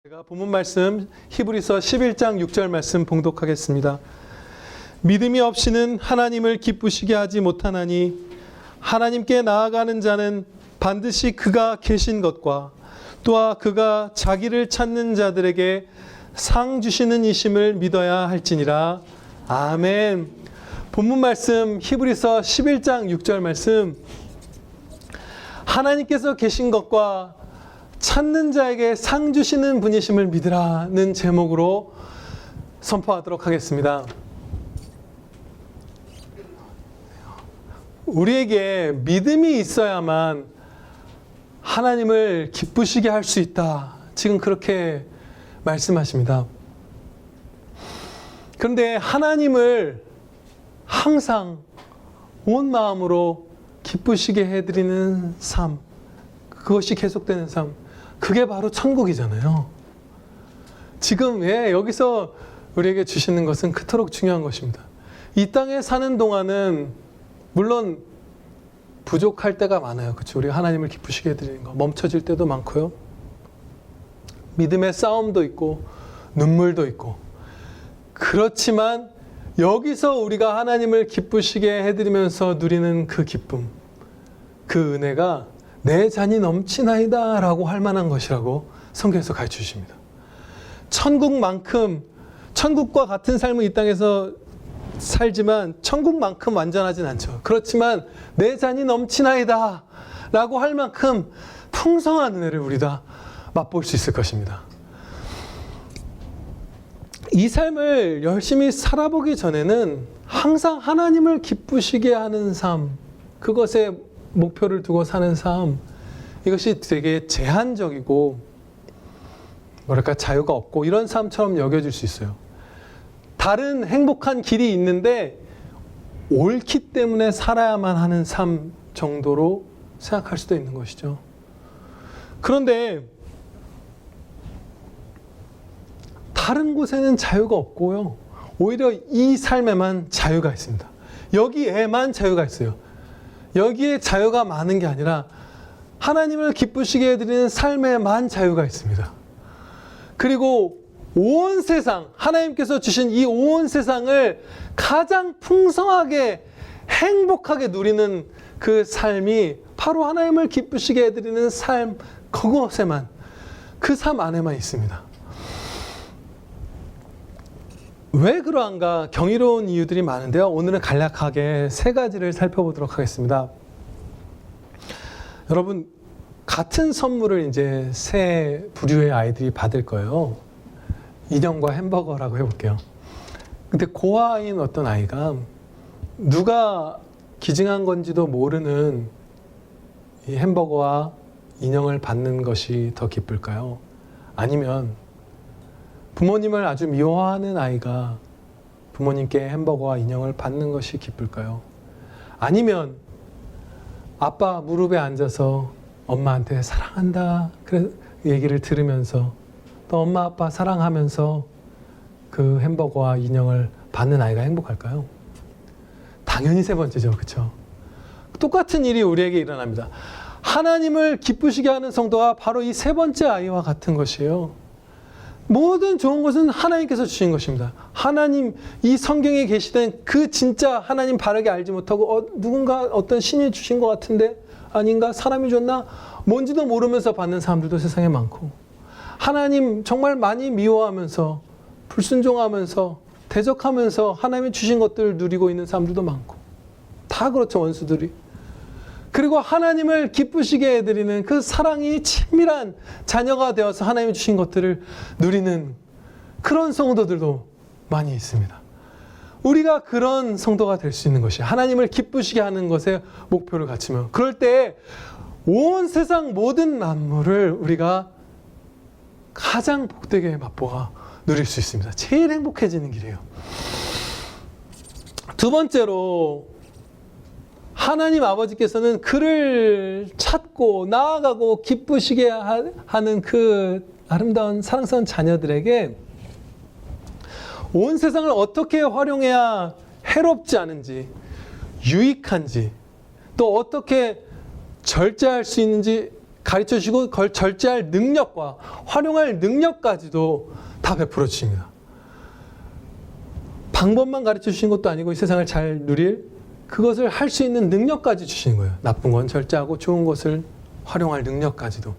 제가 본문 말씀 히브리서 11장 6절 말씀 봉독하겠습니다. 믿음이 없이는 하나님을 기쁘시게 하지 못하나니 하나님께 나아가는 자는 반드시 그가 계신 것과 또한 그가 자기를 찾는 자들에게 상 주시는 이심을 믿어야 할지니라. 아멘. 본문 말씀 히브리서 11장 6절 말씀, 하나님께서 계신 것과 찾는 자에게 상 주시는 분이심을 믿으라는 제목으로 선포하도록 하겠습니다. 우리에게 믿음이 있어야만 하나님을 기쁘시게 할 수 있다. 지금 그렇게 말씀하십니다. 그런데 하나님을 항상 온 마음으로 기쁘시게 해드리는 삶, 그것이 계속되는 삶, 그게 바로 천국이잖아요. 지금 여기서 우리에게 주시는 것은 그토록 중요한 것입니다. 이 땅에 사는 동안은 물론 부족할 때가 많아요. 그렇죠? 우리가 하나님을 기쁘시게 해드리는 거 멈춰질 때도 많고요. 믿음의 싸움도 있고 눈물도 있고. 그렇지만 여기서 우리가 하나님을 기쁘시게 해드리면서 누리는 그 기쁨, 그 은혜가 내 잔이 넘치나이다 라고 할 만한 것이라고 성경에서 가르쳐 주십니다. 천국만큼, 천국과 같은 삶을 이 땅에서 살지만 천국만큼 완전하진 않죠. 그렇지만 내 잔이 넘치나이다 라고 할 만큼 풍성한 은혜를 우리 다 맛볼 수 있을 것입니다. 이 삶을 열심히 살아보기 전에는 항상 하나님을 기쁘시게 하는 삶, 그것에 목표를 두고 사는 삶, 이것이 되게 제한적이고 뭐랄까 자유가 없고 이런 삶처럼 여겨질 수 있어요. 다른 행복한 길이 있는데 옳기 때문에 살아야만 하는 삶 정도로 생각할 수도 있는 것이죠. 그런데 다른 곳에는 자유가 없고요. 오히려 이 삶에만 자유가 있습니다. 여기에만 자유가 있어요. 여기에 자유가 많은 게 아니라 하나님을 기쁘시게 해드리는 삶에만 자유가 있습니다. 그리고 온 세상, 하나님께서 주신 이 온 세상을 가장 풍성하게 행복하게 누리는 그 삶이 바로 하나님을 기쁘시게 해드리는 삶, 그곳에만, 그 삶 안에만 있습니다. 왜 그러한가 경이로운 이유들이 많은데요. 오늘은 간략하게 세 가지를 살펴보도록 하겠습니다. 여러분, 같은 선물을 이제 세 부류의 아이들이 받을 거예요. 인형과 햄버거라고 해볼게요. 근데 고아인 어떤 아이가 누가 기증한 건지도 모르는 이 햄버거와 인형을 받는 것이 더 기쁠까요? 아니면 부모님을 아주 미워하는 아이가 부모님께 햄버거와 인형을 받는 것이 기쁠까요? 아니면 아빠 무릎에 앉아서 엄마한테 사랑한다 그래 얘기를 들으면서 또 엄마 아빠 사랑하면서 그 햄버거와 인형을 받는 아이가 행복할까요? 당연히 세 번째죠. 그렇죠? 똑같은 일이 우리에게 일어납니다. 하나님을 기쁘시게 하는 성도가 바로 이 세 번째 아이와 같은 것이에요. 모든 좋은 것은 하나님께서 주신 것입니다. 하나님, 이 성경에 계시된 그 진짜 하나님 바르게 알지 못하고 누군가 어떤 신이 주신 것 같은데 아닌가? 사람이 줬나? 뭔지도 모르면서 받는 사람들도 세상에 많고, 하나님 정말 많이 미워하면서 불순종하면서 대적하면서 하나님이 주신 것들을 누리고 있는 사람들도 많고, 다 그렇죠, 원수들이. 그리고 하나님을 기쁘시게 해드리는 그 사랑이 친밀한 자녀가 되어서 하나님이 주신 것들을 누리는 그런 성도들도 많이 있습니다. 우리가 그런 성도가 될 수 있는 것이 하나님을 기쁘시게 하는 것에 목표를 갖추면, 그럴 때 온 세상 모든 만물을 우리가 가장 복되게 맛보아 누릴 수 있습니다. 제일 행복해지는 길이에요. 두 번째로, 하나님 아버지께서는 그를 찾고 나아가고 기쁘시게 하는 그 아름다운 사랑스러운 자녀들에게 온 세상을 어떻게 활용해야 해롭지 않은지, 유익한지, 또 어떻게 절제할 수 있는지 가르쳐 주시고 그걸 절제할 능력과 활용할 능력까지도 다 베풀어 주십니다. 방법만 가르쳐 주신 것도 아니고 이 세상을 잘 누릴 그것을 할 수 있는 능력까지 주시는 거예요. 나쁜 건 절제하고 좋은 것을 활용할 능력까지도.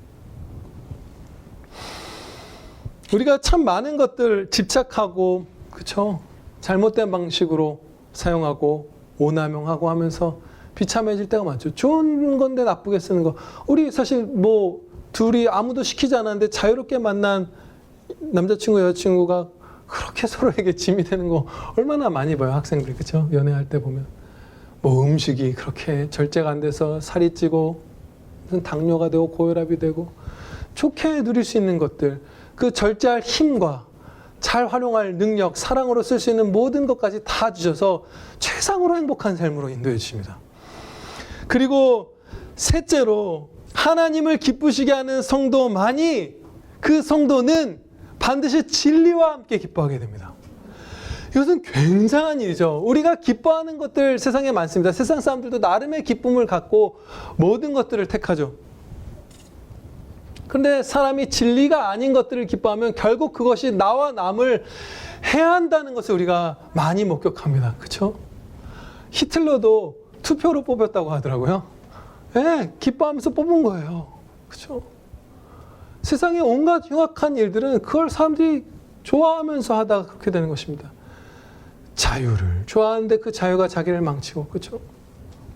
우리가 참 많은 것들 집착하고, 그쵸? 잘못된 방식으로 사용하고 오남용하고 하면서 비참해질 때가 많죠. 좋은 건데 나쁘게 쓰는 거. 우리 사실 뭐 둘이 아무도 시키지 않았는데 자유롭게 만난 남자친구 여자친구가 그렇게 서로에게 짐이 되는 거 얼마나 많이 봐요. 학생들이. 그쵸? 연애할 때 보면 뭐 음식이 그렇게 절제가 안 돼서 살이 찌고 무슨 당뇨가 되고 고혈압이 되고 좋게 누릴 수 있는 것들, 그 절제할 힘과 잘 활용할 능력, 사랑으로 쓸 수 있는 모든 것까지 다 주셔서 최상으로 행복한 삶으로 인도해 주십니다. 그리고 셋째로 하나님을 기쁘시게 하는 성도만이, 그 성도는 반드시 진리와 함께 기뻐하게 됩니다. 이것은 굉장한 일이죠. 우리가 기뻐하는 것들 세상에 많습니다. 세상 사람들도 나름의 기쁨을 갖고 모든 것들을 택하죠. 그런데 사람이 진리가 아닌 것들을 기뻐하면 결국 그것이 나와 남을 해한다는 것을 우리가 많이 목격합니다. 그렇죠? 히틀러도 투표로 뽑혔다고 하더라고요. 네, 기뻐하면서 뽑은 거예요. 그렇죠? 세상의 온갖 흉악한 일들은 그걸 사람들이 좋아하면서 하다가 그렇게 되는 것입니다. 자유를 좋아하는데 그 자유가 자기를 망치고, 그렇죠?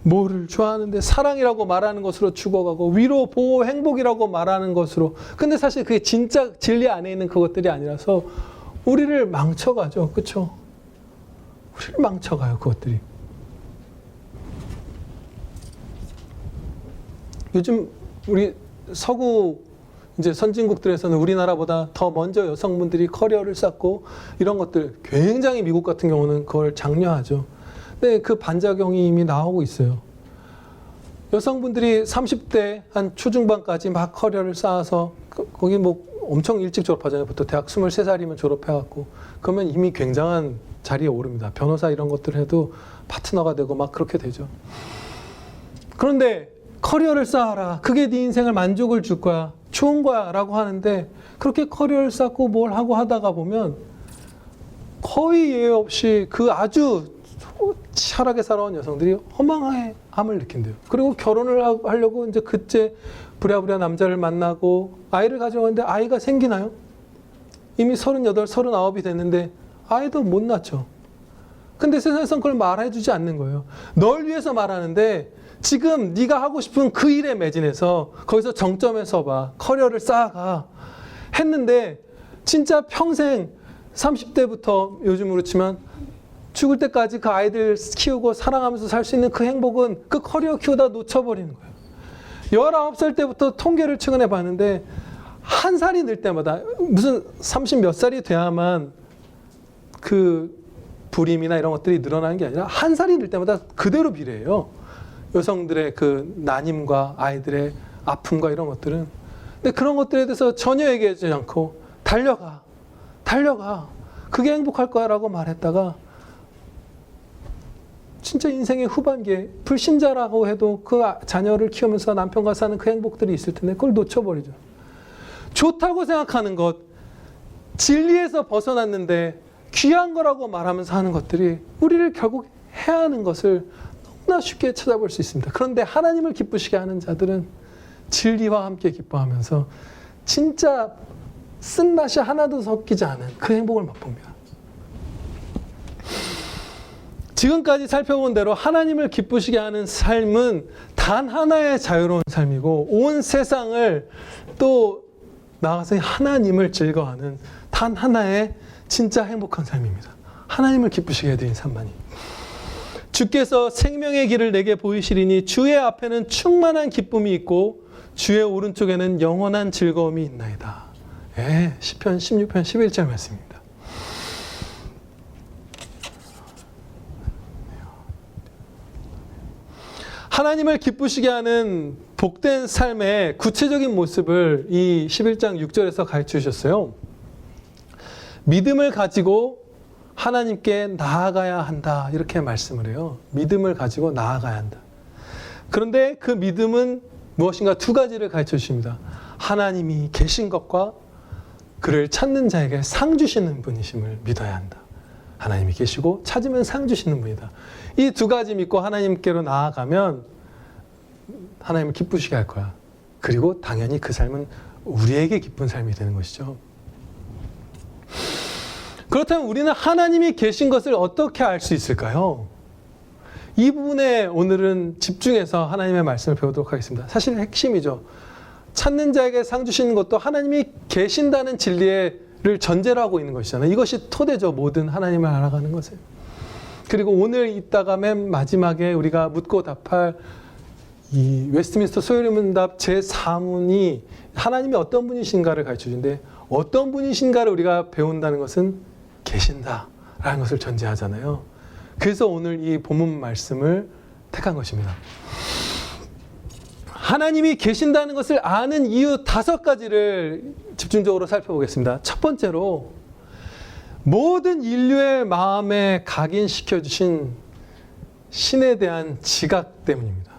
뭐를 좋아하는데 사랑이라고 말하는 것으로 죽어가고, 위로, 보호, 행복이라고 말하는 것으로. 근데 사실 그게 진짜 진리 안에 있는 그것들이 아니라서 우리를 망쳐가죠. 그렇죠? 우리를 망쳐가요, 그것들이. 요즘 우리 서구 이제 선진국들에서는 우리나라보다 더 먼저 여성분들이 커리어를 쌓고 이런 것들, 굉장히 미국 같은 경우는 그걸 장려하죠. 근데 그 반작용이 이미 나오고 있어요. 여성분들이 30대 한 초중반까지 막 커리어를 쌓아서 거기 뭐 엄청 일찍 졸업하잖아요. 보통 대학 23살이면 졸업해갖고. 그러면 이미 굉장한 자리에 오릅니다. 변호사 이런 것들을 해도 파트너가 되고 막 그렇게 되죠. 그런데 커리어를 쌓아라. 그게 네 인생을 만족을 줄 거야. 좋은 거야. 라고 하는데 그렇게 커리어를 쌓고 뭘 하고 하다가 보면 거의 예외 없이 그 아주 치열하게 살아온 여성들이 허망함을 느낀대요. 그리고 결혼을 하려고 이제 그때 부랴부랴 남자를 만나고 아이를 가져가는데 아이가 생기나요? 이미 38, 39이 됐는데 아이도 못 낳죠. 근데 세상에서는 그걸 말해주지 않는 거예요. 널 위해서 말하는데 지금 네가 하고 싶은 그 일에 매진해서 거기서 정점에 서봐. 커리어를 쌓아가. 했는데 진짜 평생 30대부터 요즘으로 치면 죽을 때까지 그 아이들 키우고 사랑하면서 살 수 있는 그 행복은 그 커리어 키우다 놓쳐버리는 거예요. 19살 때부터 통계를 최근에 봤는데 한 살이 늘 때마다 무슨 30 몇 살이 돼야만 그 불임이나 이런 것들이 늘어나는 게 아니라 한 살이 늘 때마다 그대로 비례해요. 여성들의 그 난임과 아이들의 아픔과 이런 것들은. 근데 그런 것들에 대해서 전혀 얘기하지 않고 달려가. 그게 행복할 거야 라고 말했다가 진짜 인생의 후반기에 불신자라고 해도 그 자녀를 키우면서 남편과 사는 그 행복들이 있을 텐데 그걸 놓쳐버리죠. 좋다고 생각하는 것, 진리에서 벗어났는데 귀한 거라고 말하면서 하는 것들이 우리를 결국 해하는 것을 너무나 쉽게 찾아볼 수 있습니다. 그런데 하나님을 기쁘시게 하는 자들은 진리와 함께 기뻐하면서 진짜 쓴맛이 하나도 섞이지 않은 그 행복을 맛봅니다. 지금까지 살펴본 대로 하나님을 기쁘시게 하는 삶은 단 하나의 자유로운 삶이고 온 세상을 또 나아가서 하나님을 즐거워하는 단 하나의 진짜 행복한 삶입니다. 하나님을 기쁘시게 해드린 삶만이. 주께서 생명의 길을 내게 보이시리니 주의 앞에는 충만한 기쁨이 있고 주의 오른쪽에는 영원한 즐거움이 있나이다. 예, 시편 16편 11절 말씀입니다. 하나님을 기쁘시게 하는 복된 삶의 구체적인 모습을 이 11장 6절에서 가르쳐 주셨어요. 믿음을 가지고 하나님께 나아가야 한다. 이렇게 말씀을 해요. 믿음을 가지고 나아가야 한다. 그런데 그 믿음은 무엇인가 두 가지를 가르쳐 주십니다. 하나님이 계신 것과 그를 찾는 자에게 상 주시는 분이심을 믿어야 한다. 하나님이 계시고 찾으면 상 주시는 분이다. 이 두 가지 믿고 하나님께로 나아가면 하나님을 기쁘시게 할 거야. 그리고 당연히 그 삶은 우리에게 기쁜 삶이 되는 것이죠. 그렇다면 우리는 하나님이 계신 것을 어떻게 알 수 있을까요? 이 부분에 오늘은 집중해서 하나님의 말씀을 배우도록 하겠습니다. 사실 핵심이죠. 찾는 자에게 상 주시는 것도 하나님이 계신다는 진리를 전제로 하고 있는 것이잖아요. 이것이 토대죠. 모든 하나님을 알아가는 것에. 그리고 오늘 이따가 맨 마지막에 우리가 묻고 답할 이 웨스트민스터 소요리문답 제4문이 하나님이 어떤 분이신가를 가르쳐주는데, 어떤 분이신가를 우리가 배운다는 것은 계신다라는 것을 전제하잖아요. 그래서 오늘 이 본문 말씀을 택한 것입니다. 하나님이 계신다는 것을 아는 이유 5가지를 집중적으로 살펴보겠습니다. 첫 번째로, 모든 인류의 마음에 각인시켜 주신 신에 대한 지각 때문입니다.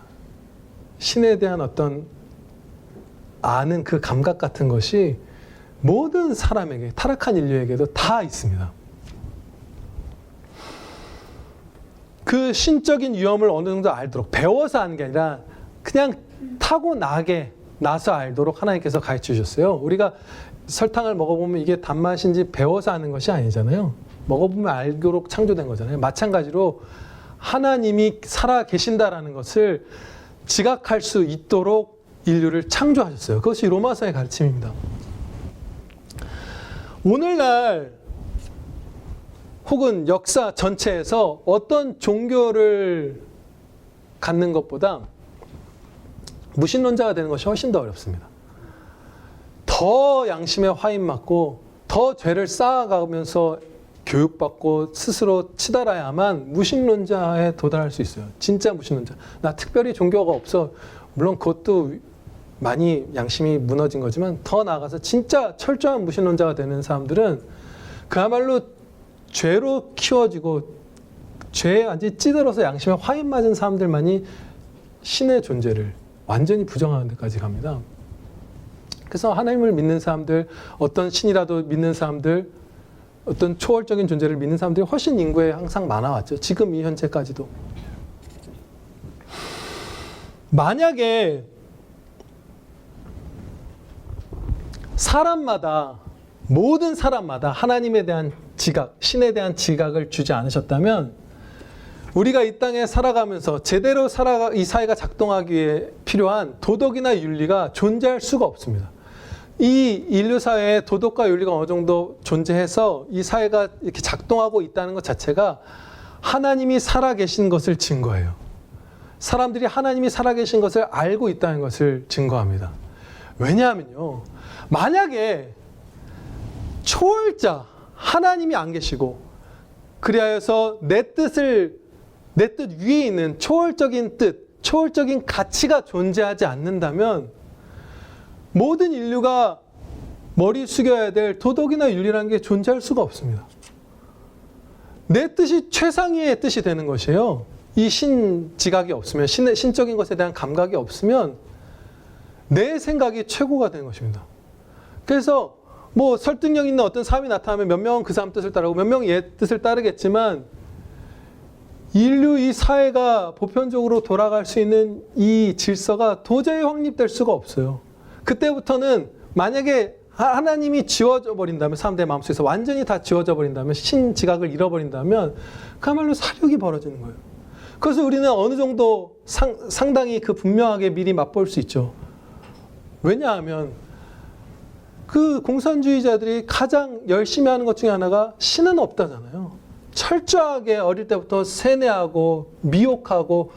신에 대한 어떤 아는 그 감각 같은 것이 모든 사람에게, 타락한 인류에게도 다 있습니다. 그 신적인 위험을 어느 정도 알도록, 배워서 아는 게 아니라 그냥 타고나게 나서 알도록 하나님께서 가르쳐 주셨어요. 우리가 설탕을 먹어보면 이게 단맛인지 배워서 아는 것이 아니잖아요. 먹어보면 알도록 창조된 거잖아요. 마찬가지로 하나님이 살아 계신다라는 것을 지각할 수 있도록 인류를 창조하셨어요. 그것이 로마서의 가르침입니다. 오늘날 혹은 역사 전체에서 어떤 종교를 갖는 것보다 무신론자가 되는 것이 훨씬 더 어렵습니다. 더 양심에 화인 맞고 더 죄를 쌓아가면서 교육받고 스스로 치달아야만 무신론자에 도달할 수 있어요. 진짜 무신론자. 나 특별히 종교가 없어. 물론 그것도 많이 양심이 무너진 거지만, 더 나아가서 진짜 철저한 무신론자가 되는 사람들은 그야말로 죄로 키워지고 죄에 완전히 찌들어서 양심에 화인 맞은 사람들만이 신의 존재를 완전히 부정하는 데까지 갑니다. 그래서 하나님을 믿는 사람들, 어떤 신이라도 믿는 사람들, 어떤 초월적인 존재를 믿는 사람들이 훨씬 인구에 항상 많아왔죠. 지금 이 현재까지도. 만약에 사람마다, 모든 사람마다 하나님에 대한 지각, 신에 대한 지각을 주지 않으셨다면 우리가 이 땅에 살아가면서 제대로 이 사회가 작동하기 위해 필요한 도덕이나 윤리가 존재할 수가 없습니다. 이 인류 사회에 도덕과 윤리가 어느 정도 존재해서 이 사회가 이렇게 작동하고 있다는 것 자체가 하나님이 살아계신 것을 증거해요. 사람들이 하나님이 살아계신 것을 알고 있다는 것을 증거합니다. 왜냐하면요, 만약에 초월자 하나님이 안 계시고 그리하여서 내 뜻 위에 있는 초월적인 뜻, 초월적인 가치가 존재하지 않는다면 모든 인류가 머리 숙여야 될 도덕이나 윤리라는 게 존재할 수가 없습니다. 내 뜻이 최상위의 뜻이 되는 것이에요. 이 신지각이 없으면, 신적인 것에 대한 감각이 없으면 내 생각이 최고가 되는 것입니다. 그래서 뭐 설득력 있는 어떤 사람이 나타나면 몇 명은 그 사람 뜻을 따르고 몇 명은 얘 뜻을 따르겠지만, 인류 이 사회가 보편적으로 돌아갈 수 있는 이 질서가 도저히 확립될 수가 없어요. 그때부터는 만약에 하나님이 지워져 버린다면, 사람들의 마음속에서 완전히 다 지워져 버린다면, 신지각을 잃어버린다면 그야말로 사륙이 벌어지는 거예요. 그래서 우리는 어느 정도 상당히 그 분명하게 미리 맛볼 수 있죠. 왜냐하면 그 공산주의자들이 가장 열심히 하는 것 중에 하나가 신은 없다잖아요. 철저하게 어릴 때부터 세뇌하고 미혹하고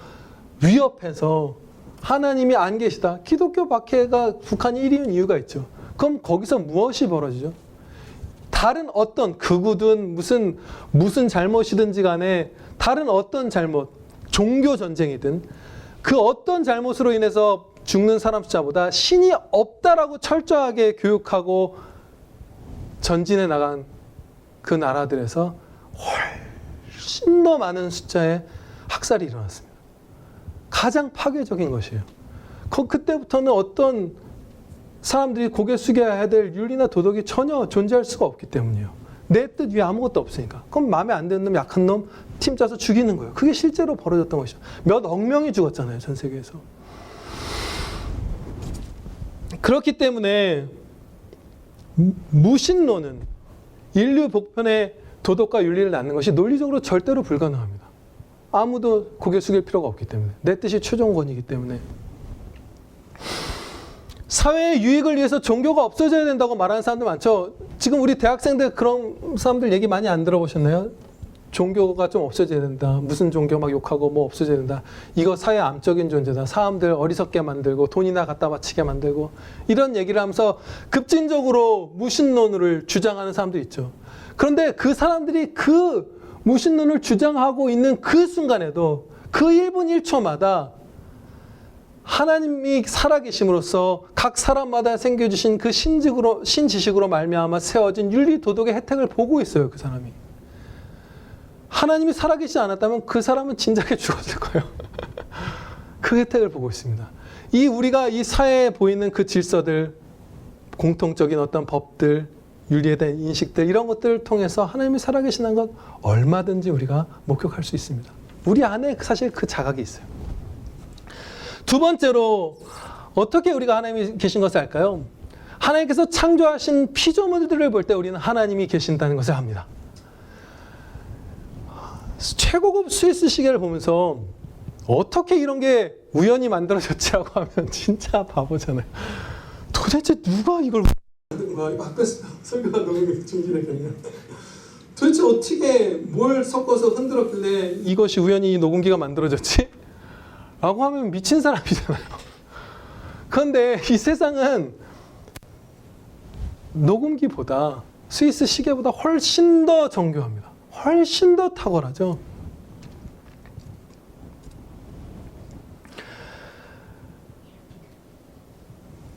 위협해서 하나님이 안 계시다. 기독교 박해가 북한이 1위인 이유가 있죠. 그럼 거기서 무엇이 벌어지죠? 다른 어떤 극우든 무슨 잘못이든지 간에 다른 어떤 잘못, 종교 전쟁이든 그 어떤 잘못으로 인해서 죽는 사람 숫자보다 신이 없다라고 철저하게 교육하고 전진해 나간 그 나라들에서 훨씬 더 많은 숫자의 학살이 일어났습니다. 가장 파괴적인 것이에요. 그때부터는 어떤 사람들이 고개 숙여야 될 윤리나 도덕이 전혀 존재할 수가 없기 때문이에요. 내 뜻 위에 아무것도 없으니까. 그럼 마음에 안 드는 놈, 약한 놈 팀 짜서 죽이는 거예요. 그게 실제로 벌어졌던 것이죠. 몇 억 명이 죽었잖아요, 전 세계에서. 그렇기 때문에 무신론은 인류 복편의 도덕과 윤리를 낳는 것이 논리적으로 절대로 불가능합니다. 아무도 고개 숙일 필요가 없기 때문에. 내 뜻이 최종권이기 때문에. 사회의 유익을 위해서 종교가 없어져야 된다고 말하는 사람들 많죠. 지금 우리 대학생들 그런 사람들 얘기 많이 안 들어보셨나요? 종교가 좀 없어져야 된다. 무슨 종교 막 욕하고 뭐 없어져야 된다. 이거 사회 암적인 존재다. 사람들 어리석게 만들고 돈이나 갖다 바치게 만들고 이런 얘기를 하면서 급진적으로 무신론을 주장하는 사람도 있죠. 그런데 그 사람들이 그 무신론을 주장하고 있는 그 순간에도 그 1분 1초마다 하나님이 살아계심으로써 각 사람마다 생겨주신 그 신지식으로 말미암아 세워진 윤리 도덕의 혜택을 보고 있어요. 그 사람이. 하나님이 살아계시지 않았다면 그 사람은 진작에 죽었을 거예요. 그 혜택을 보고 있습니다. 우리가 이 사회에 보이는 그 질서들, 공통적인 어떤 법들, 윤리에 대한 인식들 이런 것들을 통해서 하나님이 살아계시는 것 얼마든지 우리가 목격할 수 있습니다. 우리 안에 사실 그 자각이 있어요. 두 번째로 어떻게 우리가 하나님이 계신 것을 알까요? 하나님께서 창조하신 피조물들을 볼 때 우리는 하나님이 계신다는 것을 압니다. 최고급 스위스 시계를 보면서 어떻게 이런 게 우연히 만들어졌지라고 하면 진짜 바보잖아요. 도대체 누가 이걸 만든 거야? 앞에서 설교가 너무 중지됐거든요. 도대체 어떻게 뭘 섞어서 흔들었길래 이것이 우연히 녹음기가 만들어졌지? 라고 하면 미친 사람이잖아요. 그런데 이 세상은 녹음기보다 스위스 시계보다 훨씬 더 정교합니다. 훨씬 더 탁월하죠.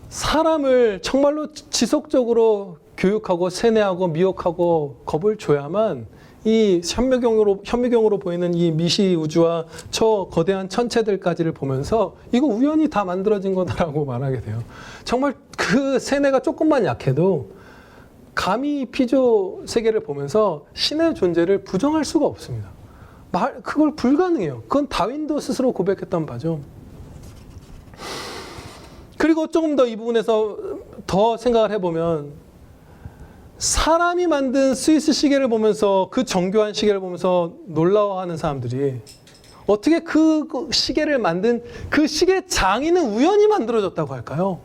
사람을 정말로 지속적으로 교육하고 세뇌하고 미혹하고 겁을 줘야만 이 현미경으로 보이는 이 미시 우주와 저 거대한 천체들까지를 보면서 이거 우연히 다 만들어진 거다라고 말하게 돼요. 정말 그 세뇌가 조금만 약해도 감히 피조 세계를 보면서 신의 존재를 부정할 수가 없습니다. 그걸 불가능해요. 그건 다윈도 스스로 고백했던 바죠. 그리고 조금 더 이 부분에서 더 생각을 해보면 사람이 만든 스위스 시계를 보면서 그 정교한 시계를 보면서 놀라워하는 사람들이 어떻게 그 시계를 만든 그 시계 장인은 우연히 만들어졌다고 할까요?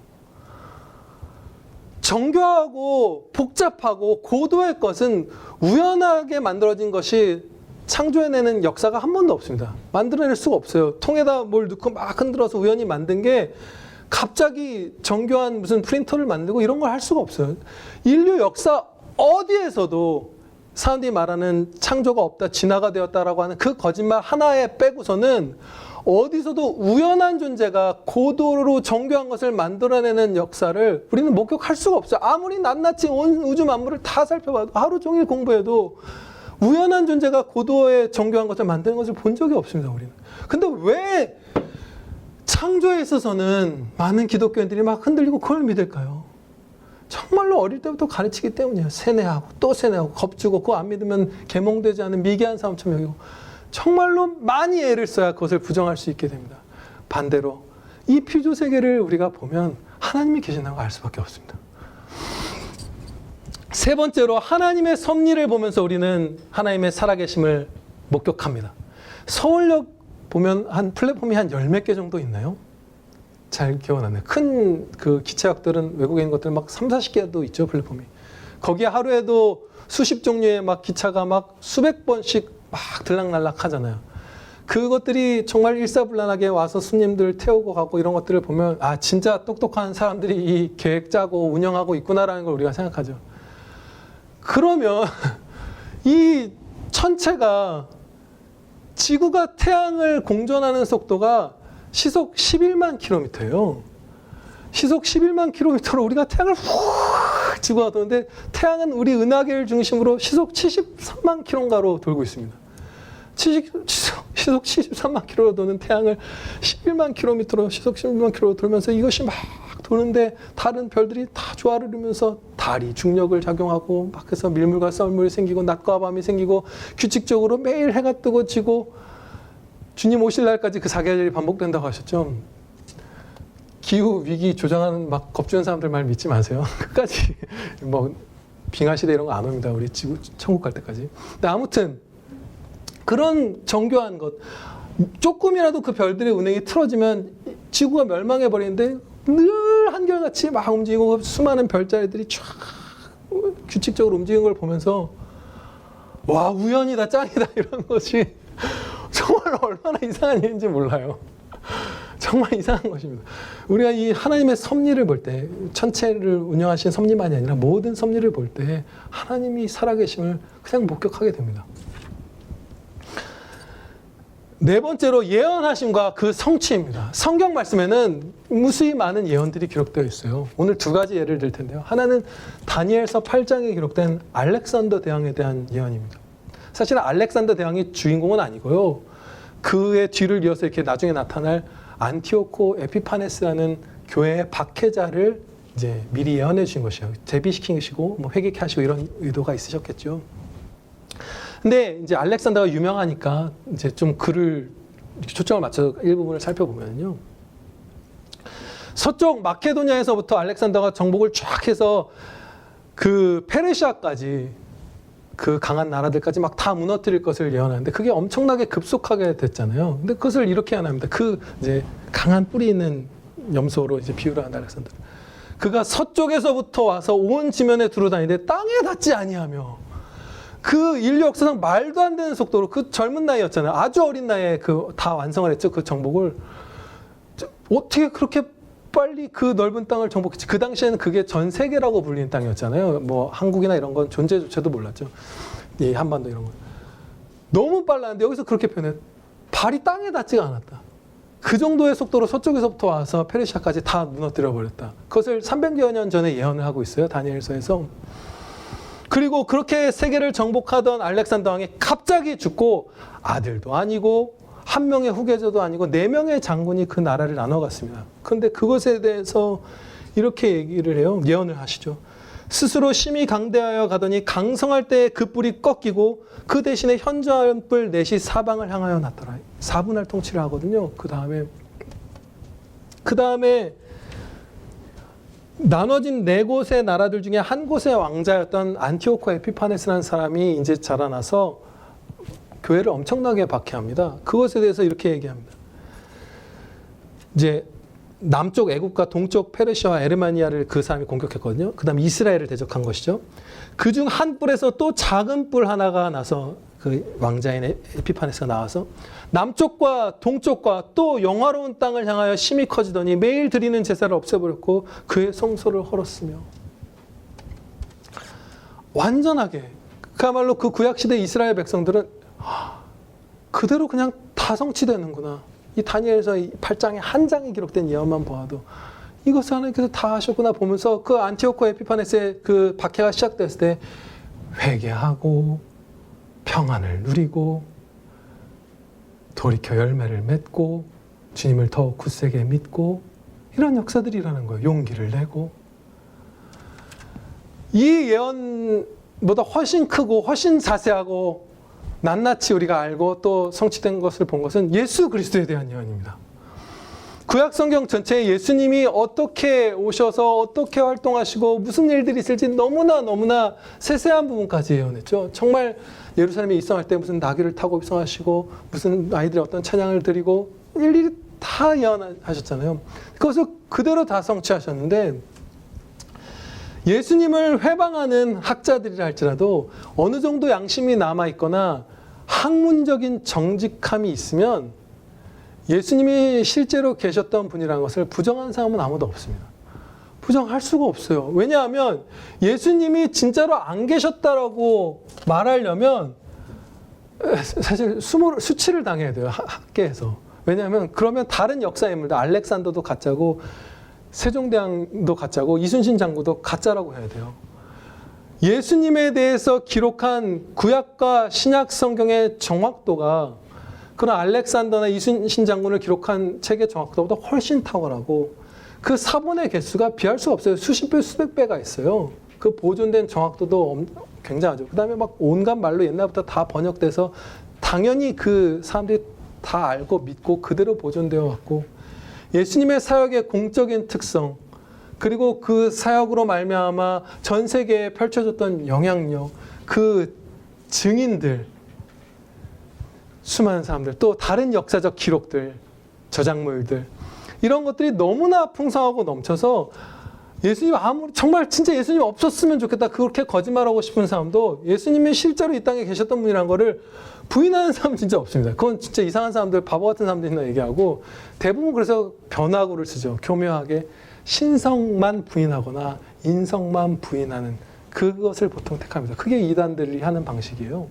정교하고 복잡하고 고도의 것은 우연하게 만들어진 것이 창조해내는 역사가 한 번도 없습니다. 만들어낼 수가 없어요. 통에다 뭘 넣고 막 흔들어서 우연히 만든 게 갑자기 정교한 무슨 프린터를 만들고 이런 걸 할 수가 없어요. 인류 역사 어디에서도 사람들이 말하는 창조가 없다, 진화가 되었다라고 하는 그 거짓말 하나에 빼고서는 어디서도 우연한 존재가 고도로 정교한 것을 만들어내는 역사를 우리는 목격할 수가 없어요. 아무리 낱낱이 온 우주 만물을 다 살펴봐도 하루 종일 공부해도 우연한 존재가 고도의 정교한 것을 만드는 것을 본 적이 없습니다. 우리는. 근데 왜 창조에 있어서는 많은 기독교인들이 막 흔들리고 그걸 믿을까요? 정말로 어릴 때부터 가르치기 때문이에요. 세뇌하고 또 세뇌하고 겁주고 그거 안 믿으면 계몽되지 않은 미개한 사람처럼 여기고 정말로 많이 애를 써야 그것을 부정할 수 있게 됩니다. 반대로 이 피조 세계를 우리가 보면 하나님이 계신다는 걸 알 수밖에 없습니다. 세 번째로 하나님의 섭리를 보면서 우리는 하나님의 살아계심을 목격합니다. 서울역 보면 한 플랫폼이 한 10몇 개 정도 있나요? 잘 기억 안 나요. 큰 그 기차역들은 외국에 있는 것들 막 3, 40개도 있죠, 플랫폼이. 거기에 하루에도 수십 종류의 막 기차가 막 수백 번씩 막 들락날락 하잖아요. 그것들이 정말 일사불란하게 와서 손님들 태우고 가고 이런 것들을 보면 아, 진짜 똑똑한 사람들이 이 계획 짜고 운영하고 있구나라는 걸 우리가 생각하죠. 그러면 이 천체가 지구가 태양을 공전하는 속도가 시속 11만 킬로미터예요. 시속 11만 킬로미터로 우리가 태양을 훅 지구가 도는데 태양은 우리 은하계를 중심으로 시속 73만 킬로인가로 돌고 있습니다. 시속 73만 킬로로 도는 태양을 11만 킬로미터로 시속 11만 킬로로 돌면서 이것이 막 도는데 다른 별들이 다 조화를 이루면서 달이 중력을 작용하고 막 해서 밀물과 썰물이 생기고 낮과 밤이 생기고 규칙적으로 매일 해가 뜨고 지고 주님 오실 날까지 그 사계절이 반복된다고 하셨죠. 기후 위기 조장하는 막 겁주는 사람들 말 믿지 마세요. 끝까지 뭐 빙하 시대 이런 거 안 옵니다. 우리 지구 천국 갈 때까지. 근데 아무튼 그런 정교한 것, 조금이라도 그 별들의 운행이 틀어지면 지구가 멸망해 버리는데 늘 한결같이 막 움직이고 수많은 별자리들이 쫙 규칙적으로 움직이는 걸 보면서 와, 우연이다, 짱이다 이런 것이 정말 얼마나 이상한 일인지 몰라요. 정말 이상한 것입니다. 우리가 이 하나님의 섭리를 볼 때, 천체를 운영하신 섭리만이 아니라 모든 섭리를 볼 때 하나님이 살아계심을 그냥 목격하게 됩니다. 네 번째로 예언하심과 그 성취입니다. 성경 말씀에는 무수히 많은 예언들이 기록되어 있어요. 오늘 두 가지 예를 들 텐데요. 하나는 다니엘서 8장에 기록된 알렉산더 대왕에 대한 예언입니다. 사실 알렉산더 대왕이 주인공은 아니고요. 그의 뒤를 이어서 이렇게 나중에 나타날 안티오코 에피파네스라는 교회의 박해자를 이제 미리 예언해 주신 것이에요. 대비시키시고 뭐 회개케 하시고 이런 의도가 있으셨겠죠. 근데 이제 알렉산더가 유명하니까 이제 좀 그를 초점을 맞춰서 일부분을 살펴보면요. 서쪽 마케도니아에서부터 알렉산더가 정복을 쫙 해서 그 페르시아까지 그 강한 나라들까지 막 다 무너뜨릴 것을 예언하는데 그게 엄청나게 급속하게 됐잖아요. 근데 그것을 이렇게 예언합니다. 그 이제 강한 뿌리 있는 염소로 이제 비유를 한다 알렉산더. 그가 서쪽에서부터 와서 온 지면에 두루다니는데 땅에 닿지 아니하며 그 인류 역사상 말도 안 되는 속도로 그 젊은 나이였잖아요. 아주 어린 나이에 그 다 완성을 했죠. 그 정복을. 어떻게 그렇게 빨리 그 넓은 땅을 정복했지. 그 당시에는 그게 전 세계라고 불리는 땅이었잖아요. 뭐 한국이나 이런 건 존재조차도 몰랐죠. 이 한반도 이런 건. 너무 빨랐는데 여기서 그렇게 표현해. 발이 땅에 닿지가 않았다. 그 정도의 속도로 서쪽에서부터 와서 페르시아까지 다 무너뜨려 버렸다. 그것을 300여 년 전에 예언을 하고 있어요. 다니엘서에서. 그리고 그렇게 세계를 정복하던 알렉산더 왕이 갑자기 죽고 아들도 아니고 한 명의 후계자도 아니고 4명의 장군이 그 나라를 나눠갔습니다. 그런데 그것에 대해서 이렇게 얘기를 해요. 예언을 하시죠. 스스로 심히 강대하여 가더니 강성할 때 그 뿔이 꺾이고 그 대신에 현저한 뿔 넷이 사방을 향하여 났더라. 4분할 통치를 하거든요. 그 다음에 나눠진 4곳의 나라들 중에 한 곳의 왕자였던 안티오코 에피파네스라는 사람이 이제 자라나서 교회를 엄청나게 박해합니다. 그것에 대해서 이렇게 얘기합니다. 이제 남쪽 애국과 동쪽 페르시아와 에르마니아를 그 사람이 공격했거든요. 그 다음 이스라엘을 대적한 것이죠. 그중 한 뿔에서 또 작은 뿔 하나가 나서 그 왕자인 에피파네스가 나와서 남쪽과 동쪽과 또 영화로운 땅을 향하여 심히 커지더니 매일 드리는 제사를 없애버렸고 그의 성소를 헐었으며 완전하게 그야말로 그 구약시대 이스라엘 백성들은 그대로 그냥 다 성취되는구나. 이 다니엘서 8장에 한 장에 기록된 예언만 보아도 이것을 하나님께서 다 하셨구나 보면서 그 안티오코 에피파네스의 그 박해가 시작됐을 때 회개하고 평안을 누리고 돌이켜 열매를 맺고 주님을 더욱 굳세게 믿고 이런 역사들이 일어나는 거예요. 용기를 내고 이 예언보다 훨씬 크고 훨씬 자세하고 낱낱이 우리가 알고 또 성취된 것을 본 것은 예수 그리스도에 대한 예언입니다. 구약 성경 전체에 예수님이 어떻게 오셔서 어떻게 활동하시고 무슨 일들이 있을지 너무나 세세한 부분까지 예언했죠. 정말 예루살렘에 입성할 때 무슨 나귀를 타고 입성하시고 무슨 아이들의 어떤 찬양을 드리고 일일이 다 예언하셨잖아요. 그것을 그대로 다 성취하셨는데 예수님을 회방하는 학자들이라 할지라도 어느 정도 양심이 남아있거나 학문적인 정직함이 있으면 예수님이 실제로 계셨던 분이라는 것을 부정하는 사람은 아무도 없습니다. 부정할 수가 없어요. 왜냐하면 예수님이 진짜로 안 계셨다라고 말하려면 사실 수치를 당해야 돼요. 학계에서. 왜냐하면 그러면 다른 역사 인물들 알렉산더도 가짜고 세종대왕도 가짜고 이순신 장군도 가짜라고 해야 돼요. 예수님에 대해서 기록한 구약과 신약 성경의 정확도가 그런 알렉산더나 이순신 장군을 기록한 책의 정확도보다 훨씬 탁월하고 그 사본의 개수가 비할 수가 없어요. 수십 배, 수백 배가 있어요. 그 보존된 정확도도 굉장하죠. 그 다음에 막 온갖 말로 옛날부터 다 번역돼서 당연히 그 사람들이 다 알고 믿고 그대로 보존되어 왔고 예수님의 사역의 공적인 특성 그리고 그 사역으로 말미암아 전 세계에 펼쳐졌던 영향력, 그 증인들, 수많은 사람들, 또 다른 역사적 기록들, 저작물들 이런 것들이 너무나 풍성하고 넘쳐서 예수님 정말 진짜 예수님 없었으면 좋겠다 그렇게 거짓말하고 싶은 사람도 예수님이 실제로 이 땅에 계셨던 분이라는 거를 부인하는 사람은 진짜 없습니다. 그건 진짜 이상한 사람들, 바보 같은 사람들이나 얘기하고 대부분 그래서 변화구를 쓰죠. 교묘하게 신성만 부인하거나 인성만 부인하는 그것을 보통 택합니다. 그게 이단들이 하는 방식이에요.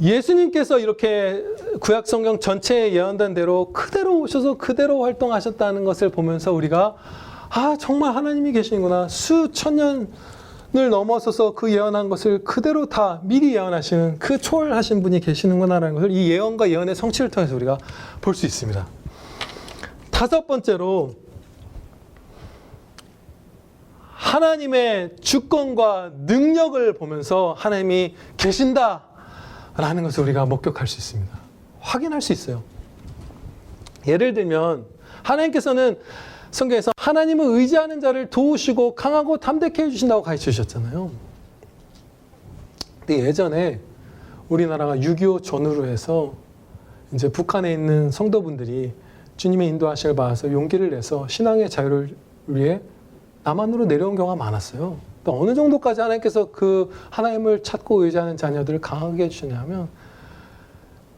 예수님께서 이렇게 구약 성경 전체에 예언된 대로 그대로 오셔서 그대로 활동하셨다는 것을 보면서 우리가 정말 하나님이 계시는구나. 수천 년을 넘어서서 그 예언한 것을 그대로 다 미리 예언하시는 그 초월하신 분이 계시는구나라는 것을 이 예언과 예언의 성취를 통해서 우리가 볼 수 있습니다. 다섯 번째로 하나님의 주권과 능력을 보면서 하나님이 계신다라는 것을 우리가 목격할 수 있습니다. 확인할 수 있어요. 예를 들면 하나님께서는 성경에서 하나님을 의지하는 자를 도우시고 강하고 담대케 해주신다고 가르쳐 주셨잖아요. 근데 예전에 우리나라가 6.25 전후로 해서 이제 북한에 있는 성도분들이 주님의 인도하심을 받아서 용기를 내서 신앙의 자유를 위해 남한으로 내려온 경우가 많았어요. 또 어느 정도까지 하나님께서 그 하나님을 찾고 의지하는 자녀들을 강하게 해주셨냐면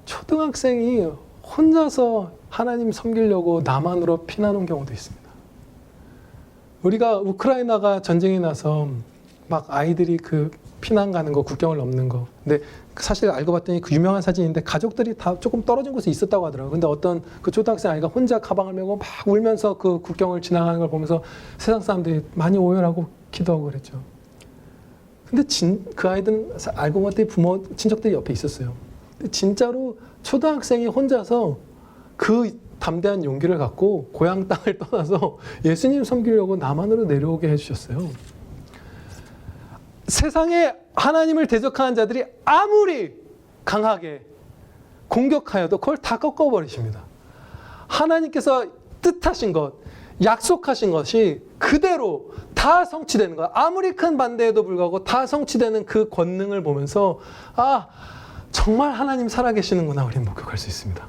초등학생이 혼자서 하나님 섬기려고 남한으로 피난온 경우도 있습니다. 우리가 우크라이나가 전쟁이 나서 막 아이들이 그 피난 가는 거, 국경을 넘는 거. 근데 사실 알고 봤더니 그 유명한 사진인데 가족들이 다 조금 떨어진 곳에 있었다고 하더라고요. 근데 어떤 그 초등학생 아이가 혼자 가방을 메고 막 울면서 그 국경을 지나가는 걸 보면서 세상 사람들이 많이 오열하고 기도하고 그랬죠. 근데 그 아이들은 알고 봤더니 부모, 친척들이 옆에 있었어요. 근데 진짜로 초등학생이 혼자서 그 담대한 용기를 갖고 고향 땅을 떠나서 예수님 섬기려고 남한으로 내려오게 해주셨어요. 세상에 하나님을 대적하는 자들이 아무리 강하게 공격하여도 그걸 다 꺾어버리십니다. 하나님께서 뜻하신 것, 약속하신 것이 그대로 다 성취되는 것, 아무리 큰 반대에도 불구하고 다 성취되는 그 권능을 보면서 정말 하나님 살아계시는구나 우리는 목격할 수 있습니다.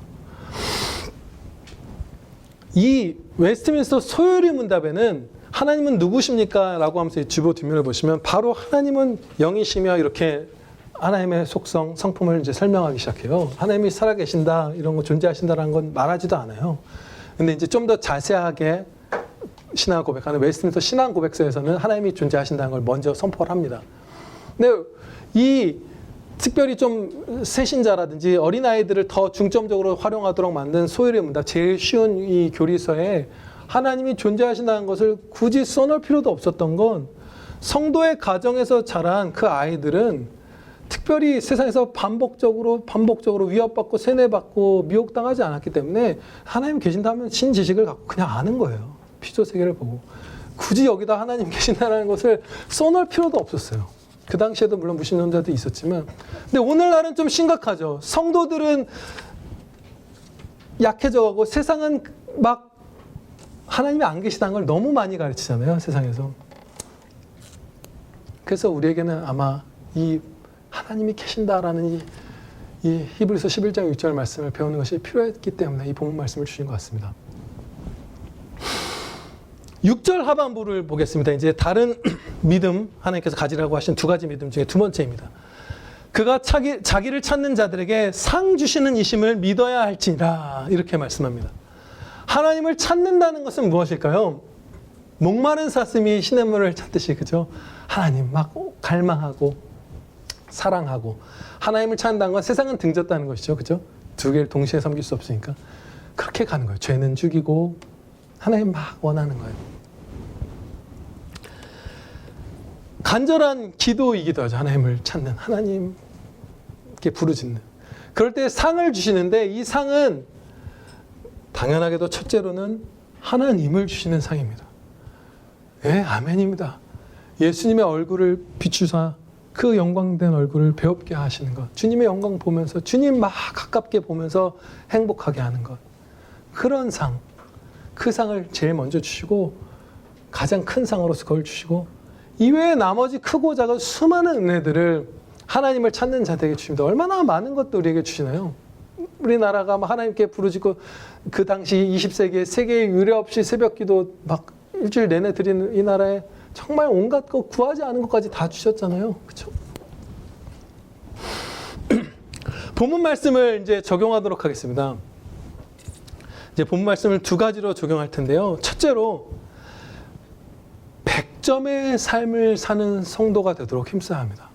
이 웨스트민스터 소요리 문답에는 하나님은 누구십니까? 라고 하면서 주보 뒷면을 보시면 바로 하나님은 영이시며 이렇게 하나님의 속성, 성품을 이제 설명하기 시작해요. 하나님이 살아계신다, 이런 거 존재하신다라는 건 말하지도 않아요. 근데 이제 좀 더 자세하게 신앙을 고백하는 웨스트민스터 신앙 고백서에서는 하나님이 존재하신다는 걸 먼저 선포를 합니다. 근데 이 특별히 좀 세신자라든지 어린아이들을 더 중점적으로 활용하도록 만든 소요리 문답, 제일 쉬운 이 교리서에 하나님이 존재하신다는 것을 굳이 써놓을 필요도 없었던 건 성도의 가정에서 자란 그 아이들은 특별히 세상에서 반복적으로 위협받고 세뇌받고 미혹당하지 않았기 때문에 하나님 계신다면 신지식을 갖고 그냥 아는 거예요. 피조 세계를 보고. 굳이 여기다 하나님 계신다는 것을 써놓을 필요도 없었어요. 그 당시에도 물론 무신론자도 있었지만, 근데 오늘날은 좀 심각하죠. 성도들은 약해져가고 세상은 막 하나님이 안 계시다는 걸 너무 많이 가르치잖아요, 세상에서. 그래서 우리에게는 아마 이 하나님이 계신다라는 이 히브리서 11장 6절 말씀을 배우는 것이 필요했기 때문에 이 본문 말씀을 주신 것 같습니다. 6절 하반부를 보겠습니다. 이제 다른 믿음, 하나님께서 가지라고 하신 두 가지 믿음 중에 두 번째입니다. 그가 자기를 찾는 자들에게 상 주시는 이심을 믿어야 할지니라, 이렇게 말씀합니다. 하나님을 찾는다는 것은 무엇일까요? 목마른 사슴이 시냇물을 찾듯이, 그죠? 하나님 막 갈망하고 사랑하고 하나님을 찾는다는 건 세상은 등졌다는 것이죠, 그죠? 두 개를 동시에 섬길 수 없으니까 그렇게 가는 거예요. 죄는 죽이고 하나님 막 원하는 거예요. 간절한 기도이기도 하죠. 하나님을 찾는, 하나님께 부르짖는. 그럴 때 상을 주시는데 이 상은 당연하게도 첫째로는 하나님을 주시는 상입니다. 예, 아멘입니다. 예수님의 얼굴을 비추사 그 영광된 얼굴을 배웁게 하시는 것. 주님의 영광 보면서 주님 막 가깝게 보면서 행복하게 하는 것. 그런 상, 그 상을 제일 먼저 주시고 가장 큰 상으로서 그걸 주시고 이외에 나머지 크고 작은 수많은 은혜들을 하나님을 찾는 자들에게 주십니다. 얼마나 많은 것도 우리에게 주시나요? 우리나라가 하나님께 부르짖고 그 당시 20세기에 세계에 유례 없이 새벽기도 막 일주일 내내 드리는 이 나라에 정말 온갖 것 구하지 않은 것까지 다 주셨잖아요. 그렇죠? 본문 말씀을 이제 적용하도록 하겠습니다. 이제 본문 말씀을 두 가지로 적용할 텐데요. 첫째로 100점의 삶을 사는 성도가 되도록 힘써야 합니다.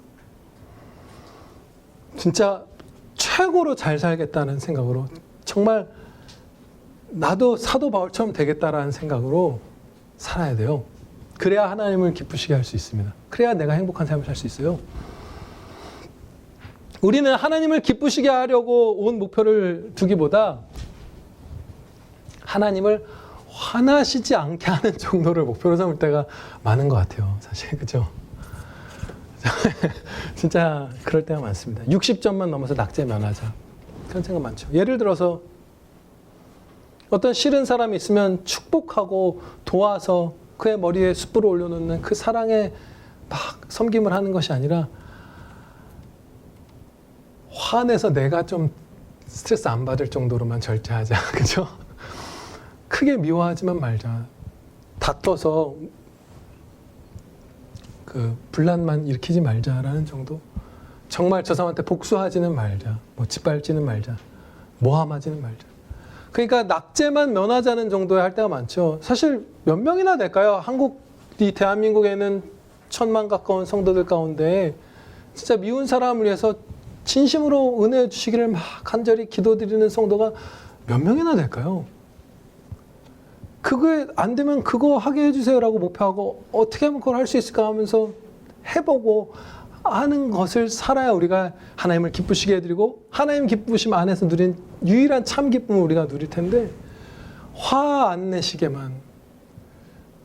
진짜 최고로 잘 살겠다는 생각으로 정말 나도 사도 바울처럼 되겠다라는 생각으로 살아야 돼요. 그래야 하나님을 기쁘시게 할 수 있습니다. 그래야 내가 행복한 삶을 살 수 있어요. 우리는 하나님을 기쁘시게 하려고 온 목표를 두기보다 하나님을 화나시지 않게 하는 정도를 목표로 삼을 때가 많은 것 같아요. 사실 그죠? 진짜 그럴 때가 많습니다. 60점만 넘어서 낙제 면하자. 그런 생각 많죠. 예를 들어서 어떤 싫은 사람이 있으면 축복하고 도와서 그의 머리에 숯불을 올려놓는 그 사랑에 막 섬김을 하는 것이 아니라 화내서 내가 좀 스트레스 안 받을 정도로만 절제하자. 그죠? 크게 미워하지만 말자. 다퉈서 그 분란만 일으키지 말자라는 정도. 정말 저 사람한테 복수하지는 말자. 뭐 짓밟지는 말자. 모함하지는 말자. 그러니까 낙제만 면하자는 정도의 할 때가 많죠. 사실 몇 명이나 될까요? 이 대한민국에는 1000만 가까운 성도들 가운데 진짜 미운 사람을 위해서 진심으로 은혜 주시기를 막 간절히 기도드리는 성도가 몇 명이나 될까요? 그게 안 되면 그거 하게 해주세요라고 목표하고 어떻게 하면 그걸 할 수 있을까 하면서 해보고 하는 것을 살아야 우리가 하나님을 기쁘시게 해드리고 하나님 기쁘심 안에서 누린 유일한 참 기쁨을 우리가 누릴 텐데 화 안 내시게만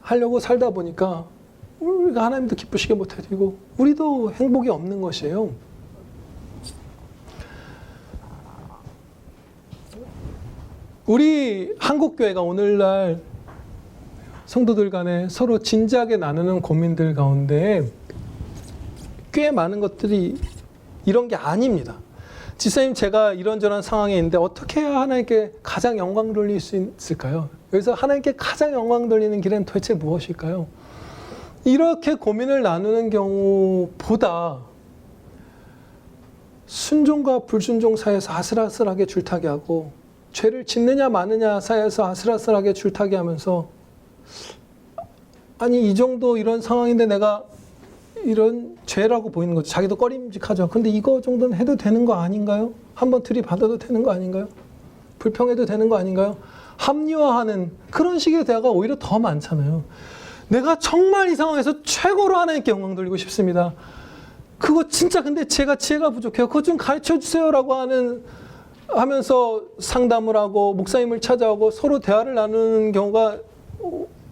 하려고 살다 보니까 우리가 하나님도 기쁘시게 못 해드리고 우리도 행복이 없는 것이에요. 우리 한국교회가 오늘날 성도들 간에 서로 진지하게 나누는 고민들 가운데 꽤 많은 것들이 이런 게 아닙니다. 지사님, 제가 이런저런 상황에 있는데 어떻게 해야 하나님께 가장 영광 돌릴 수 있을까요? 여기서 하나님께 가장 영광 돌리는 길은 도대체 무엇일까요? 이렇게 고민을 나누는 경우보다 순종과 불순종 사이에서 아슬아슬하게 줄타기 하고 죄를 짓느냐 마느냐 사이에서 아슬아슬하게 줄타기 하면서 아니 이 정도 이런 상황인데 내가 이런 죄라고 보이는 거죠. 자기도 꺼림직하죠. 근데 이거 정도는 해도 되는 거 아닌가요? 한번 들이받아도 되는 거 아닌가요? 불평해도 되는 거 아닌가요? 합리화하는 그런 식의 대화가 오히려 더 많잖아요. 내가 정말 이 상황에서 최고로 하나님께 영광 돌리고 싶습니다. 그거 진짜 근데 제가 지혜가 부족해요. 그거 좀 가르쳐 주세요라고 하면서 상담을 하고 목사님을 찾아오고 서로 대화를 나누는 경우가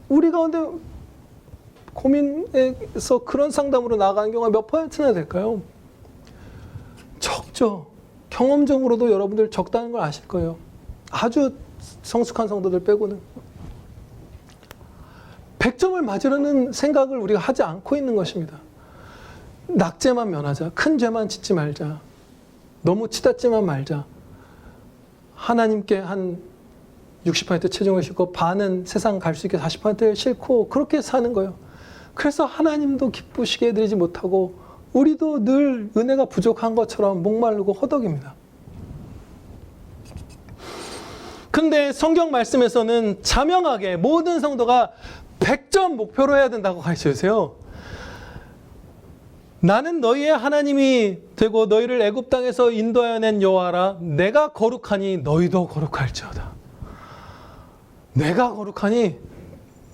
우리 가운데 고민에서 그런 상담으로 나아가는 경우가 몇 %나 될까요? 적죠. 경험적으로도 여러분들 적다는 걸 아실 거예요. 아주 성숙한 성도들 빼고는. 100점을 맞으려는 생각을 우리가 하지 않고 있는 것입니다. 낙제만 면하자. 큰 죄만 짓지 말자. 너무 치닫지만 말자. 하나님께 한 60% 체중을 싣고 반은 세상 갈 수 있게 40%를 싣고 그렇게 사는 거예요. 그래서 하나님도 기쁘시게 해드리지 못하고 우리도 늘 은혜가 부족한 것처럼 목마르고 허덕입니다. 근데 성경 말씀에서는 자명하게 모든 성도가 100점 목표로 해야 된다고 가르쳐주세요. 나는 너희의 하나님이 되고 너희를 애굽 땅에서 인도하여 낸 여호와라. 내가 거룩하니 너희도 거룩할지어다. 내가 거룩하니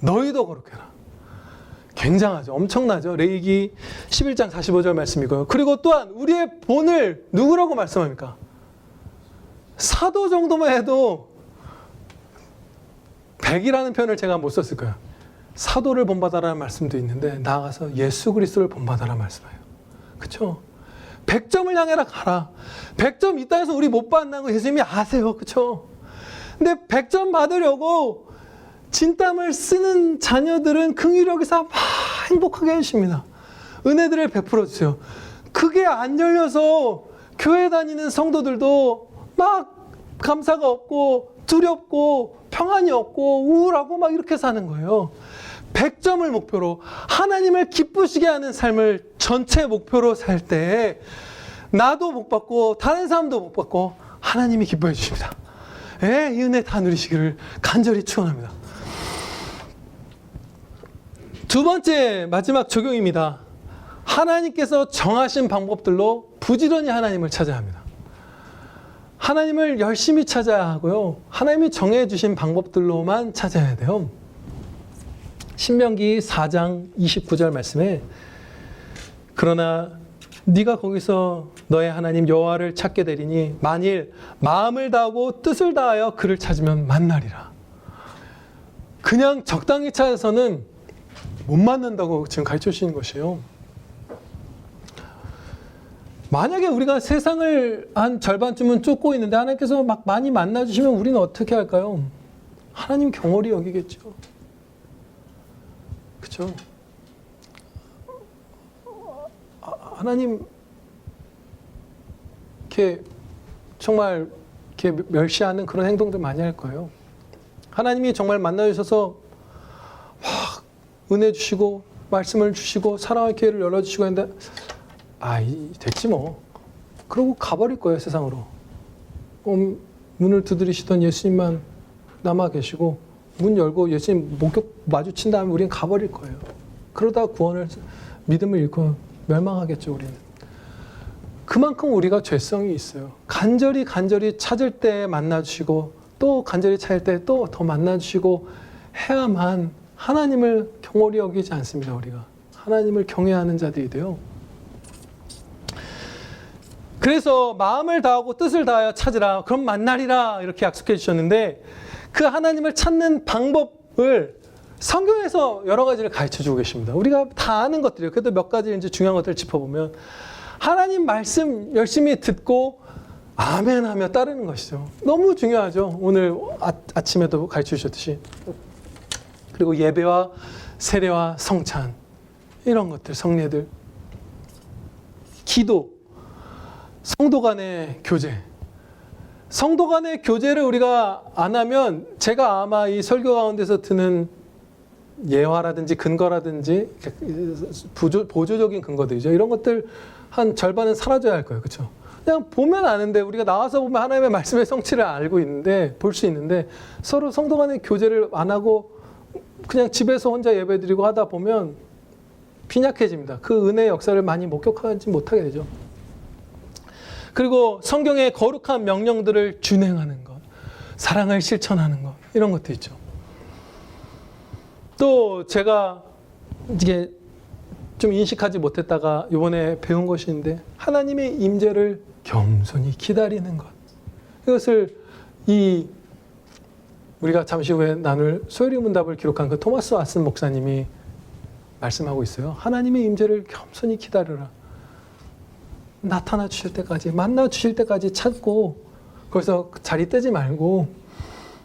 너희도 거룩해라. 굉장하죠. 엄청나죠. 레위기 11장 45절 말씀이고요. 그리고 또한 우리의 본을 누구라고 말씀합니까? 사도 정도만 해도 100이라는 표현을 제가 못 썼을 거예요. 사도를 본받아라는 말씀도 있는데 나아가서 예수 그리스도를 본받아라 말씀해요. 그렇죠? 100점을 향해라 가라. 100점 이 땅에서 우리 못 받는다는 거 예수님이 아세요. 그렇죠? 근데 100점 받으려고 진땀을 쓰는 자녀들은 긍휼력에서 막 행복하게 해주십니다. 은혜들을 베풀어 주세요. 그게 안 열려서 교회 다니는 성도들도 막 감사가 없고 두렵고 평안이 없고 우울하고 막 이렇게 사는 거예요. 100점을 목표로 하나님을 기쁘시게 하는 삶을 전체 목표로 살 때 나도 못 받고 다른 사람도 못 받고 하나님이 기뻐해 주십니다. 예, 이 은혜 다 누리시기를 간절히 축원합니다. 두 번째 마지막 적용입니다. 하나님께서 정하신 방법들로 부지런히 하나님을 찾아야 합니다. 하나님을 열심히 찾아야 하고요. 하나님이 정해 주신 방법들로만 찾아야 돼요. 신명기 4장 29절 말씀에 그러나 네가 거기서 너의 하나님 여호와를 찾게 되리니 만일 마음을 다하고 뜻을 다하여 그를 찾으면 만나리라. 그냥 적당히 찾아서는 못 만난다고 지금 가르쳐 주시는 것이에요. 만약에 우리가 세상을 한 절반쯤은 쫓고 있는데 하나님께서 막 많이 만나주시면 우리는 어떻게 할까요? 하나님 경홀히 여기겠죠. 그렇죠? 하나님 이렇게 정말 이렇게 멸시하는 그런 행동들 많이 할 거예요. 하나님이 정말 만나주셔서 막 은혜 주시고 말씀을 주시고 사랑의 기회를 열어주시고 했는데 됐지 뭐. 그러고 가버릴 거예요, 세상으로. 문을 두드리시던 예수님만 남아 계시고 문 열고 예수님 목격 마주친 다음에 우리는 가버릴 거예요. 그러다 구원을 믿음을 잃고 멸망하겠죠, 우리는. 그만큼 우리가 죄성이 있어요. 간절히 찾을 때 만나주시고 또 간절히 찾을 때 또 더 만나주시고 해야만 하나님을 경홀히 여기지 않습니다, 우리가. 하나님을 경외하는 자들이 돼요. 그래서 마음을 다하고 뜻을 다하여 찾으라. 그럼 만나리라. 이렇게 약속해 주셨는데 그 하나님을 찾는 방법을 성경에서 여러 가지를 가르쳐 주고 계십니다. 우리가 다 아는 것들이에요. 그래도 몇 가지 이제 중요한 것들을 짚어보면 하나님 말씀 열심히 듣고 아멘 하며 따르는 것이죠. 너무 중요하죠. 오늘 아침에도 가르쳐 주셨듯이. 그리고 예배와 세례와 성찬 이런 것들, 성례들. 기도, 성도 간의 교제. 성도 간의 교제를 우리가 안 하면 제가 아마 이 설교 가운데서 드는 예화라든지 근거라든지 보조적인 근거들이죠. 이런 것들 한 절반은 사라져야 할 거예요. 그렇죠? 그냥 보면 아는데 우리가 나와서 보면 하나님의 말씀의 성취를 알고 있는데 볼 수 있는데 서로 성도 간의 교제를 안 하고 그냥 집에서 혼자 예배드리고 하다 보면 빈약해집니다. 그 은혜의 역사를 많이 목격하지 못하게 되죠. 그리고 성경의 거룩한 명령들을 준행하는 것, 사랑을 실천하는 것, 이런 것도 있죠. 또 제가 이게 좀 인식하지 못했다가 이번에 배운 것이 있는데 하나님의 임재를 겸손히 기다리는 것. 이것을 우리가 잠시 후에 나눌 소요리 문답을 기록한 그 토마스 왓슨 목사님이 말씀하고 있어요. 하나님의 임재를 겸손히 기다려라. 나타나 주실 때까지, 만나 주실 때까지 찾고 거기서 자리 떼지 말고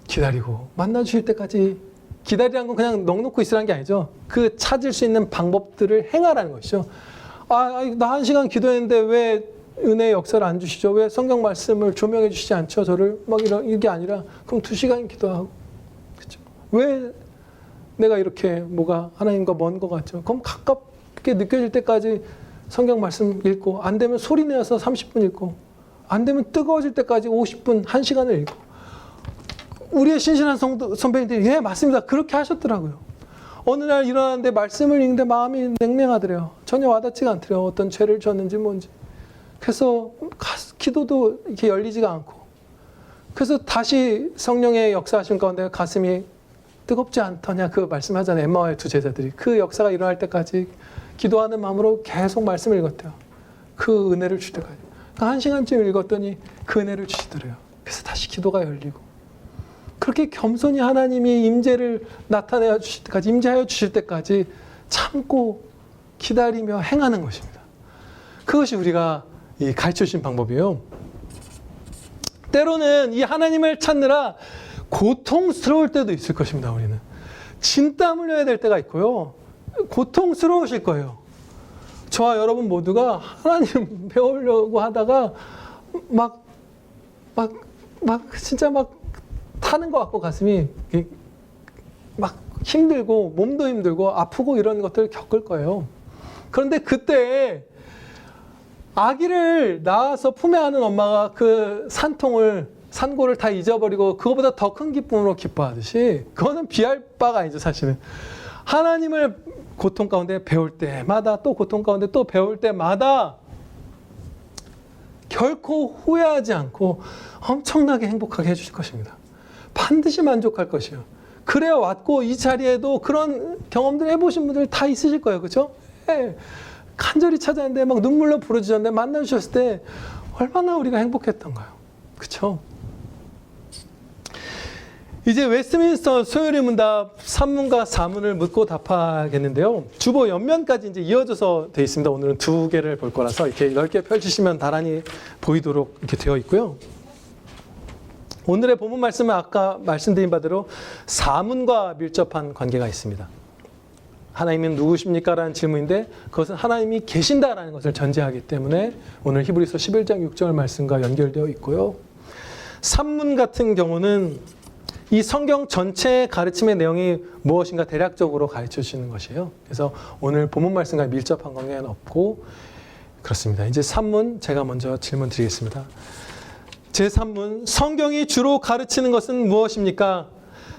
기다리고 만나 주실 때까지 기다리라는 건 그냥 넋놓고 있으라는 게 아니죠. 그 찾을 수 있는 방법들을 행하라는 것이죠. 나 1시간 기도했는데 왜 은혜의 역사를 안 주시죠? 왜 성경 말씀을 조명해 주시지 않죠? 저를 막 이게 아니라 그럼 2시간 기도하고 그렇죠? 왜 내가 이렇게 뭐가 하나님과 먼 것 같죠? 그럼 가깝게 느껴질 때까지 성경 말씀 읽고 안 되면 소리 내어서 30분 읽고 안 되면 뜨거워질 때까지 50분, 1시간을 읽고 우리의 신실한 선배님들이 맞습니다. 그렇게 하셨더라고요. 어느 날 일어났는데 말씀을 읽는데 마음이 냉랭하더래요. 전혀 와닿지가 않더래요. 어떤 죄를 졌는지 뭔지. 그래서 기도도 이렇게 열리지가 않고 그래서 다시 성령의 역사하신 가운데 가슴이 뜨겁지 않더냐 그 말씀하잖아요. 엠마오의 두 제자들이 그 역사가 일어날 때까지 기도하는 마음으로 계속 말씀을 읽었대요. 그 은혜를 주실 때까지. 한 시간쯤 읽었더니 그 은혜를 주시더래요. 그래서 다시 기도가 열리고 그렇게 겸손히 하나님이 임재를 나타내어 주실 때까지, 임재하여 주실 때까지 참고 기다리며 행하는 것입니다. 그것이 우리가 가르쳐 주신 방법이에요. 때로는 이 하나님을 찾느라 고통스러울 때도 있을 것입니다. 우리는 진땀 흘려야 될 때가 있고요. 고통스러우실 거예요. 저와 여러분 모두가 하나님 배우려고 하다가 진짜 막 타는 것 같고 가슴이 막 힘들고 몸도 힘들고 아프고 이런 것들을 겪을 거예요. 그런데 그때 아기를 낳아서 품에 안은 엄마가 그 산고를 다 잊어버리고 그거보다 더 큰 기쁨으로 기뻐하듯이 그거는 비할 바가 아니죠. 사실은 하나님을 고통 가운데 배울 때마다 또 고통 가운데 또 배울 때마다 결코 후회하지 않고 엄청나게 행복하게 해주실 것입니다. 반드시 만족할 것이요. 그래 왔고 이 자리에도 그런 경험들 해보신 분들 다 있으실 거예요. 그렇죠? 네. 간절히 찾았는데 막 눈물로 부르짖었는데 만나주셨을 때 얼마나 우리가 행복했던가요. 그렇죠? 이제 웨스트민스터 소요리 문답 3문과 4문을 묻고 답하겠는데요. 주보 옆면까지 이제 이어져서 되어 있습니다. 오늘은 두 개를 볼 거라서 이렇게 넓게 펼치시면 나란히 보이도록 이렇게 되어 있고요. 오늘의 본문 말씀은 아까 말씀드린 바대로 4문과 밀접한 관계가 있습니다. 하나님은 누구십니까? 라는 질문인데 그것은 하나님이 계신다라는 것을 전제하기 때문에 오늘 히브리서 11장 6절 말씀과 연결되어 있고요. 3문 같은 경우는 이 성경 전체의 가르침의 내용이 무엇인가 대략적으로 가르쳐 주시는 것이에요. 그래서 오늘 본문 말씀과 밀접한 관계는 없고 그렇습니다. 이제 3문 제가 먼저 질문 드리겠습니다. 제3문, 성경이 주로 가르치는 것은 무엇입니까?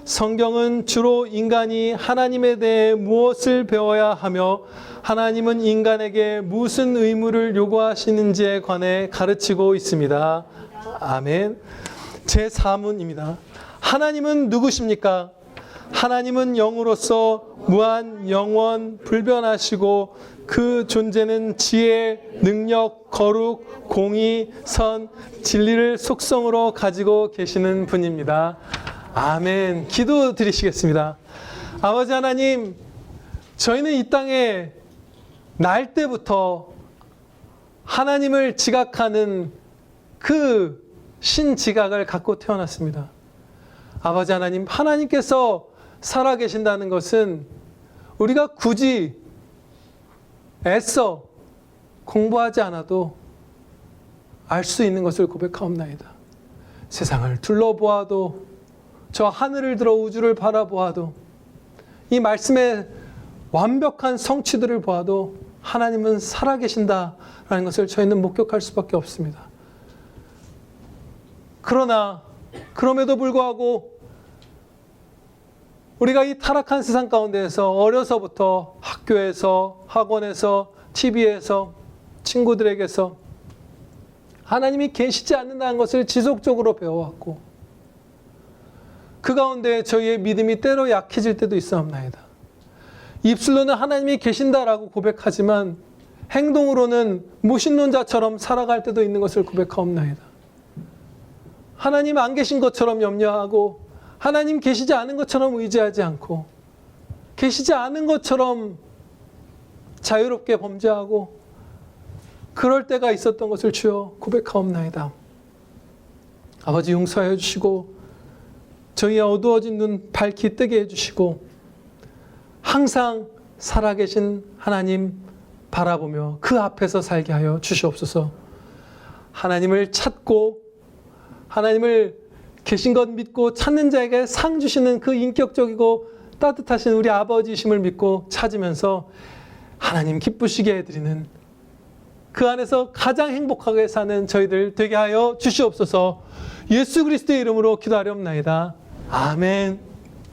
성경은 주로 인간이 하나님에 대해 무엇을 배워야 하며 하나님은 인간에게 무슨 의무를 요구하시는지에 관해 가르치고 있습니다. 아멘. 제4문입니다. 하나님은 누구십니까? 하나님은 영으로서 무한, 영원, 불변하시고 그 존재는 지혜, 능력, 거룩, 공의, 선, 진리를 속성으로 가지고 계시는 분입니다. 아멘. 기도 드리시겠습니다. 아버지 하나님, 저희는 이 땅에 날 때부터 하나님을 지각하는 그 신지각을 갖고 태어났습니다. 아버지 하나님, 하나님께서 살아계신다는 것은 우리가 굳이 애써 공부하지 않아도 알 수 있는 것을 고백하옵나이다. 세상을 둘러보아도 저 하늘을 들어 우주를 바라보아도 이 말씀의 완벽한 성취들을 보아도 하나님은 살아계신다라는 것을 저희는 목격할 수밖에 없습니다. 그러나 그럼에도 불구하고 우리가 이 타락한 세상 가운데에서 어려서부터 학교에서, 학원에서, TV에서, 친구들에게서 하나님이 계시지 않는다는 것을 지속적으로 배워왔고 그 가운데 저희의 믿음이 때로 약해질 때도 있사옵나이다. 입술로는 하나님이 계신다라고 고백하지만 행동으로는 무신론자처럼 살아갈 때도 있는 것을 고백하옵나이다. 하나님 안 계신 것처럼 염려하고 하나님 계시지 않은 것처럼 의지하지 않고 계시지 않은 것처럼 자유롭게 범죄하고 그럴 때가 있었던 것을 주여 고백하옵나이다. 아버지 용서하여 주시고 저희의 어두워진 눈 밝히 뜨게 해주시고 항상 살아계신 하나님 바라보며 그 앞에서 살게 하여 주시옵소서. 하나님을 찾고 하나님을 계신 것 믿고 찾는 자에게 상 주시는 그 인격적이고 따뜻하신 우리 아버지심을 믿고 찾으면서 하나님 기쁘시게 해드리는 그 안에서 가장 행복하게 사는 저희들 되게 하여 주시옵소서. 예수 그리스도의 이름으로 기도하렵나이다. 아멘.